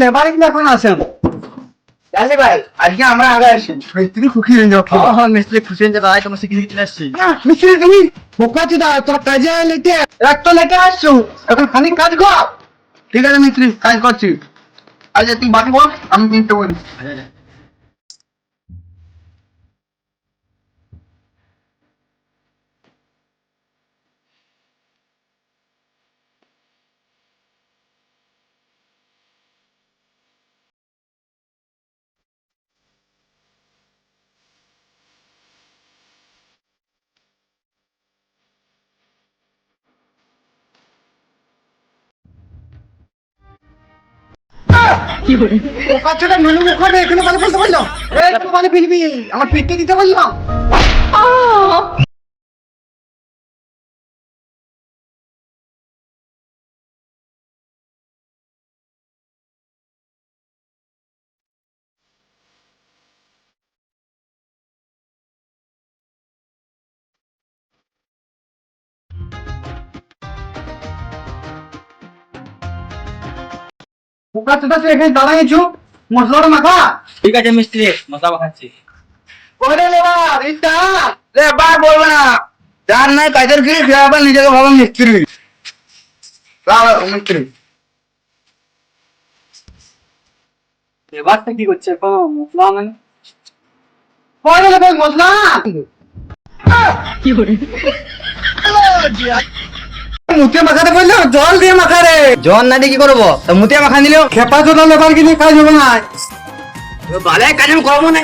labour গুলো এখন আছেন জানি ভাই আজকে আমরা আগে আসি মিস্ত্রি খুশি হয়ে যাও হ্যাঁ মিস্ত্রি খুশি হয়ে ভাই তোমার শিখে শিখে আসছি মিস্ত্রি তুমি বোকাচি দা তোর কাজে লেটে এক তো লেটে আসছো এখন খানিক কাজ কর ঠিক আছে মিস্ত্রি কাজ করছি আচ্ছা তুই বাকি বল আমি কিনতে বলি বোকাচোটা নুনু মুখ করে এখানে ভালো বলতে পারলো এই তো মানে ফিরবি আমার পেটে দিতে পারলাম বোকাচোটা তুই এখানে দাঁড়াইছো মশলাটা মাখা ঠিক আছে মিস্ত্রি মশলা মাখাচ্ছি ওরে লেবার এইটা রে বা বল না যার নাই কাজের কি খেয়াল নিজেকে ভালো মিস্ত্রি মিস্ত্রি লেবারটা কি করছে মশলা মানে ওরে লেবার মশলা মুতে মাখাতে বললো জল দিয়ে মাখা রে জন না দিয়ে কি করবো মুতে মাখা দিলেও খেপা চোটা লেবার কিনে কাজ হবে না ভালো কাজ আমি করবো না